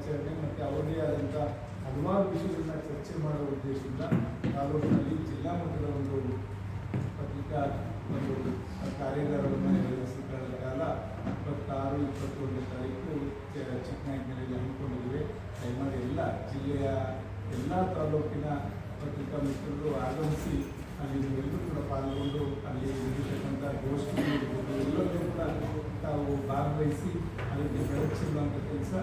ದಿನಾಚರಣೆ ಮತ್ತು ಅವರದೇ ಆದಂಥ ಹಲವಾರು ವಿಷಯಗಳನ್ನ ಚರ್ಚೆ ಮಾಡುವ ಉದ್ದೇಶದಿಂದ ತಾಲೂಕಿನಲ್ಲಿ ಜಿಲ್ಲಾ ಮಟ್ಟದ ಒಂದು ಪತ್ರಿಕಾ ಒಂದು ಕಾರ್ಯಾಗಾರವನ್ನು ನಿರ್ವಹಿಸಿ ಕಳೆದ ಕಾಲ 26, 21 ತಾರೀಕು ಚಿಕ್ಕನಾಯಕನಹಳ್ಳಿಯಲ್ಲಿ ಹಮ್ಮಿಕೊಂಡಿದ್ದೇವೆ. ದಯಮಾಡಿ ಎಲ್ಲ ಜಿಲ್ಲೆಯ ಎಲ್ಲ ತಾಲೂಕಿನ ಪತ್ರಿಕಾ ಮಿತ್ರರು ಆಗಮಿಸಿ ಅಲ್ಲಿ ನೀವೆಲ್ಲರೂ ಕೂಡ ಪಾಲ್ಗೊಂಡು ಅಲ್ಲಿ ಇರತಕ್ಕಂಥ ಗೋಷ್ಠಿಗಳಿರ್ಬೋದು ಎಲ್ಲರೂ ಕೂಡ ತಾವು ಭಾಗವಹಿಸಿ ಅದಕ್ಕೆ ಬೆಳಕು ಚೆಲ್ಲುವಂಥ ಕೆಲಸ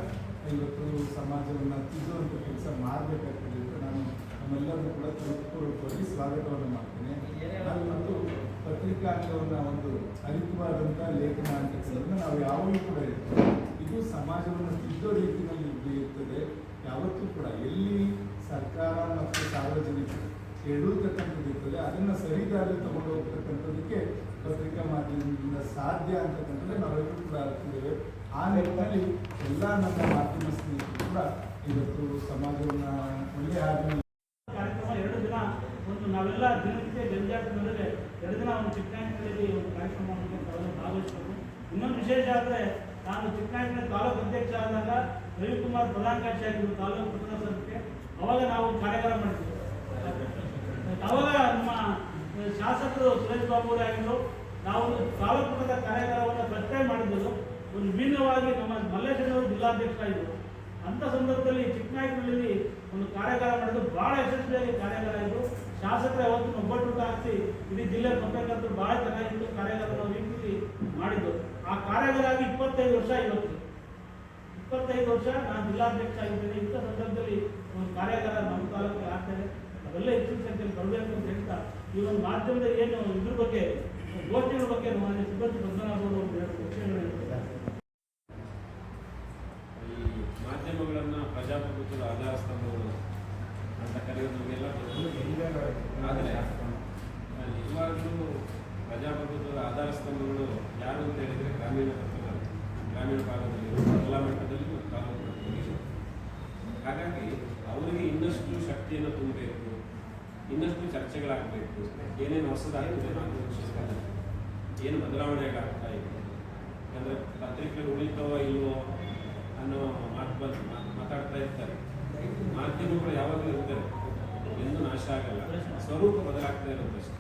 ಇವತ್ತು ಸಮಾಜವನ್ನು ತಿದ್ದುವಂಥ ಕೆಲಸ ಮಾಡಬೇಕಾಗ್ತದೆ ಅಂತ ನಾನು ನಮ್ಮೆಲ್ಲರೂ ಕೂಡ ಹೃತ್ಪೂರ್ವಕವಾಗಿ ಸ್ವಾಗತವನ್ನು ಮಾಡ್ತೇನೆ. ನಾನು ಇವತ್ತು ಪತ್ರಿಕಾಂಗವನ್ನು ಒಂದು ಹರಿತವಾದಂಥ ಲೇಖನ ಅಂತಕ್ಕಂಥದ್ದನ್ನು ನಾವು ಯಾವಾಗಲೂ ಕೂಡ ಇರ್ತೇವೆ. ಇದು ಸಮಾಜವನ್ನು ತಿದ್ದೋ ರೀತಿಯಲ್ಲಿ ಇರ್ತದೆ. ಯಾವತ್ತೂ ಕೂಡ ಎಲ್ಲಿ ಸರ್ಕಾರ ಮತ್ತು ಸಾರ್ವಜನಿಕರು ಎಡುತ್ತಕ್ಕಂಥದ್ದು ಇರ್ತದೆ ಅದನ್ನು ಸರಿದಾರಿ ತಗೊಂಡು ಹೋಗ್ತಕ್ಕಂಥದ್ದಕ್ಕೆ ಪತ್ರಿಕಾ ಮಾಧ್ಯಮದಿಂದ ಸಾಧ್ಯ ಅಂತಕ್ಕಂಥದ್ದು ನಾವೆಲ್ಲರೂ ಕೂಡ ಅರ್ತಿದ್ದೇವೆ. ಆ ನಿಟ್ಟಿನಲ್ಲಿ ಎಲ್ಲ ನನ್ನ ಮಾಧ್ಯಮ ಸ್ನೇಹಿತರು ಕೂಡ ಇವತ್ತು ಸಮಾಜವನ್ನು ಒಳ್ಳೆಯ ಹಾದಿನಲ್ಲಿ ಕಾರ್ಯಕ್ರಮ 2 ದಿನ ಒಂದು ನಾವೆಲ್ಲ ದಿನನಿತ್ಯ ಜನಜಾಗೃತಿ 2 ದಿನ ಒಂದು ಚಿಕ್ಕನಾಯಕನಹಳ್ಳಿ ಒಂದು ಕಾರ್ಯಕ್ರಮವನ್ನು ಭಾಗವಹಿಸಬೇಕು. ಇನ್ನೊಂದು ವಿಶೇಷ ಆದರೆ ನಾನು ಚಿಕ್ಕನಾಯಕನಹಳ್ಳಿ ತಾಲೂಕು ಅಧ್ಯಕ್ಷ ಆದಾಗ ರವಿಕುಮಾರ್ ಪ್ರಧಾನ ಕಾರ್ಯದರ್ಶಿ ಆಗಿದ್ದು ತಾಲೂಕು ಪಟ್ಟಣ ಸಭೆಗೆ ಅವಾಗ ನಾವು ಕಾರ್ಯಾಗಾರ ಮಾಡಿದ್ವಿ. ಅವಾಗ ನಮ್ಮ ಶಾಸಕರು ಸುರೇಶ್ ಬಾಬು ಆಗಿದ್ದು ನಾವು ತಾಲೂಕು ಮಟ್ಟದ ಕಾರ್ಯಾಗಾರವನ್ನು ಪ್ರಸ್ತಾವ ಮಾಡಿದ್ದು ಒಂದು ವಿಭಿನ್ನವಾಗಿ ನಮ್ಮ ಮಲ್ಲೇಶ್ವರವರು ಜಿಲ್ಲಾಧ್ಯಕ್ಷರಾಗಿದ್ದರು. ಅಂಥ ಸಂದರ್ಭದಲ್ಲಿ ಚಿಕ್ಕನಾಯಕನಹಳ್ಳಿಯಲ್ಲಿ ಒಂದು ಕಾರ್ಯಾಗಾರ ಮಾಡಿದ್ದು ಭಾಳ ಯಶಸ್ವಿಯಾಗಿ ಕಾರ್ಯಾಗಾರ ಇದ್ದು ಶಾಸಕರು ಯಾವತ್ತು ಒಬ್ಬಟ್ಟು ಹಾಕಿ ಇಡೀ ಜಿಲ್ಲೆ ಪತ್ರಕರ್ತರು ಭಾಳ ಚೆನ್ನಾಗಿತ್ತು. ಕಾರ್ಯಾಗಾರ ರೀತಿ ಮಾಡಿದ್ದು ಆ ಕಾರ್ಯಾಗಾರ ಆಗಿ 25 ವರ್ಷ. ಇವತ್ತು 25 ವರ್ಷ ನಾನು ಜಿಲ್ಲಾಧ್ಯಕ್ಷ ಆಗಿದ್ದೇನೆ. ಇಂಥ ಸಂದರ್ಭದಲ್ಲಿ ಒಂದು ಕಾರ್ಯಾಗಾರ ನಮ್ಮ ತಾಲೂಕಿಗೆ ಆಗ್ತದೆ. ಅವೆಲ್ಲ ಹೆಚ್ಚಿನ ಸಂಖ್ಯೆಯಲ್ಲಿ ಬರಬೇಕು ಅಂತ ಹೇಳ್ತಾ ಈ ಒಂದು ಮಾಧ್ಯಮದ ಏನು ಇದ್ರ ಬಗ್ಗೆ ಗೋಷ್ಠಿಗಳ ಬಗ್ಗೆ ಮಾನ್ಯ ಸಿಬ್ಬಂದಿ ಪದ್ಮನಾಭರು ಒಂದು 2 ವಿಷಯಗಳು ಹೇಳ್ತಿದ್ದಾರೆ. ಈ ಮಾಧ್ಯಮಗಳನ್ನು ಪ್ರಜಾಪ್ರಭುತ್ವದ ಆಧಾರ ಸ್ತಂಭಗಳು ಅಂತ ಕರೆಯೋದು ನಮಗೆಲ್ಲ ಆದರೆ ನಿಜವಾಗ್ಲೂ ಪ್ರಜಾಪ್ರಭುತ್ವದ ಆಧಾರ ಸ್ತಂಭಗಳು ಯಾರು ಅಂತ ಹೇಳಿದರೆ ಗ್ರಾಮೀಣ ಭಾಗದಲ್ಲಿ ಜಿಲ್ಲಾ ಮಟ್ಟದಲ್ಲಿ ತಾಲೂಕು ಮಟ್ಟದಲ್ಲಿ. ಹಾಗಾಗಿ ಅವರಿಗೆ ಇನ್ನಷ್ಟು ಶಕ್ತಿಯನ್ನು ತುಂಬಬೇಕು, ಇನ್ನಷ್ಟು ಚರ್ಚೆಗಳಾಗಬೇಕು, ಏನೇನು ಹೊಸದಾಗ್ತದೆ 4 ವರ್ಷದಲ್ಲಿ ಏನು ಬದಲಾವಣೆಗಳಾಗ್ತಾ ಇದೆ, ಅಂದರೆ ಪತ್ರಿಕೆಗಳು ಉಳಿತಾವೋ ಇಲ್ವೋ ಅನ್ನೋ ಮಾತಾಡ್ತಾ ಇರ್ತಾರೆ. ಮಾಧ್ಯಮಗಳು ಯಾವಾಗಲೂ ಇರ್ತಾರೆ, ಎಂದು ನಾಶ ಆಗಲ್ಲ. ಸ್ವರೂಪ ಬದಲಾಗ್ತಾ ಇರುತ್ತಷ್ಟೆ,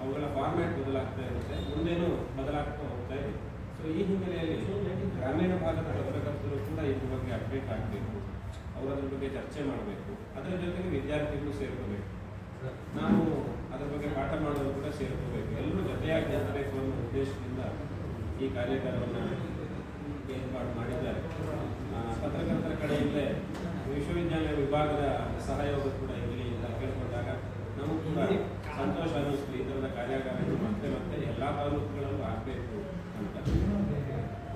ಅವುಗಳ ಫಾರ್ಮ್ಯಾಟ್ ಬದಲಾಗ್ತಾ ಇರುತ್ತೆ, ಮುಂದೇನು ಬದಲಾಗ್ತಾ ಹೋಗ್ತಾ ಇದೆ. ಸೊ ಈ ಹಿನ್ನೆಲೆಯಲ್ಲಿ ಗ್ರಾಮೀಣ ಭಾಗದ ಪತ್ರಕರ್ತರು ಕೂಡ ಇದ್ರ ಬಗ್ಗೆ ಅಪ್ಡೇಟ್ ಆಗಬೇಕು, ಅವರು ಅದ್ರ ಬಗ್ಗೆ ಚರ್ಚೆ ಮಾಡಬೇಕು. ಅದರ ಜೊತೆಗೆ ವಿದ್ಯಾರ್ಥಿಗಳು ಸೇರ್ಕೋಬೇಕು, ನಾವು ಅದರ ಬಗ್ಗೆ ಪಾಠ ಮಾಡೋರು ಕೂಡ ಸೇರ್ಕೋಬೇಕು, ಎಲ್ಲರೂ ಜೊತೆಯಾಗಿ ನಿಲ್ಲಬೇಕು ಅನ್ನೋ ಉದ್ದೇಶದಿಂದ ಈ ಕಾರ್ಯಾಗಾರವನ್ನು ಏರ್ಪಾಡು ಮಾಡಿದ್ದಾರೆ. ಪತ್ರಕರ್ತರ ಕಡೆಯಿಂದಲೇ ವಿಶ್ವವಿದ್ಯಾಲಯ ವಿಭಾಗದ ಸಹಯೋಗ ಕೂಡ ಇರಲಿ ಅಂತ ಕೇಳ್ಕೊಂಡಾಗ ನಮಗೂ ಕೂಡ ಸಂತೋಷ ಅನ್ನಿಸ್ತು. ಈ ಥರದ ಕಾರ್ಯಾಗಾರಗಳು ಮತ್ತೆ ಎಲ್ಲ ತಾಲೂಕುಗಳಲ್ಲೂ ಆಗಬೇಕು ಅಂತ.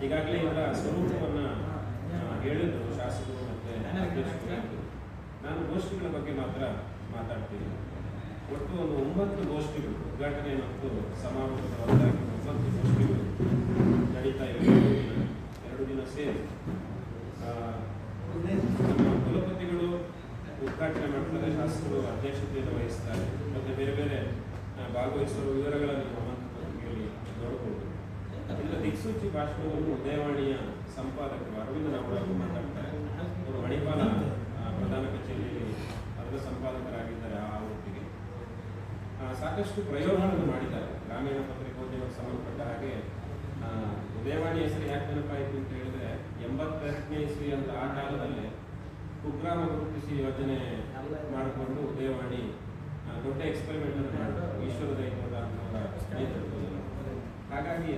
ಈಗಾಗಲೇ ಇವರ ಸ್ವರೂಪವನ್ನು ಹೇಳಿದ್ರು ಶಾಸಕರು ಮತ್ತು ಅಧ್ಯಕ್ಷರು. ನಾನು ಗೋಷ್ಠಿಗಳ ಬಗ್ಗೆ ಮಾತ್ರ ಮಾತಾಡ್ತೀನಿ. ಒಟ್ಟು ಒಂದು 9 ಗೋಷ್ಠಿಗಳು ಉದ್ಘಾಟನೆ ಮತ್ತು ಸಮಾರೋಪದ ಹೊರತಾಗಿ 9 ಗೋಷ್ಠಿಗಳು ನಡೀತಾ ಇವೆ. 2 ದಿನ ಸೇರಿ ನಮ್ಮ ಕುಲಪತಿಗಳು ಉದ್ಘಾಟನೆ ಮಾಡ್ತಾರೆ, ಶಾಸಕರು ಅಧ್ಯಕ್ಷತೆಯನ್ನು ವಹಿಸ್ತಾರೆ, ಮತ್ತು ಬೇರೆ ಬೇರೆ ಭಾಗವಹಿಸುವ ವಿವರಗಳನ್ನು ಪತ್ರಿಕೆಯಲ್ಲಿ ನೋಡಬಹುದು. ಇಲ್ಲ ದಿಕ್ಸೂಚಿ ಭಾಷಣವನ್ನು ಉದಯವಾಣಿಯ ಸಂಪಾದಕರು ಅರವಿಂದ ನಾವಡರು ಮಾತಾಡ್ತಾರೆ. ಅವರು ಮಣಿಪಾಲ ಪ್ರಧಾನ ಕಚೇರಿಯಲ್ಲಿ ಅದರ ಸಂಪಾದಕರಾಗಿದ್ದಾರೆ. ಆ ಹೊತ್ತಿಗೆ ಸಾಕಷ್ಟು ಪ್ರಯೋಗಗಳನ್ನು ಮಾಡಿದ್ದಾರೆ ಗ್ರಾಮೀಣ ಪತ್ರಿಕೋದ್ಯಮಕ್ಕೆ ಸಂಬಂಧಪಟ್ಟ ಹಾಗೆ. ಉದಯವಾಣಿ ಹೆಸರು ಯಾಕೆ ನೆನಪಾಯಿತು ಅಂತ ಹೇಳಿದ್ರೆ 88ನೇ ಇಸ್ವಿ ಅಂತ ಆ ಕಾಲದಲ್ಲಿ ಕುಗ್ರಾಮ ಗುರುತಿಸಿ ಯೋಜನೆ ಮಾಡಿಕೊಂಡು ಉದಯವಾಣಿ ದೊಡ್ಡ ಎಕ್ಸ್ಪೆರಿಮೆಂಟ್ ಅನ್ನು ಮಾಡಿದ್ರು ಈಶ್ವರ ದೈವದ ನೇತೃತ್ವದಲ್ಲಿ. ಹಾಗಾಗಿ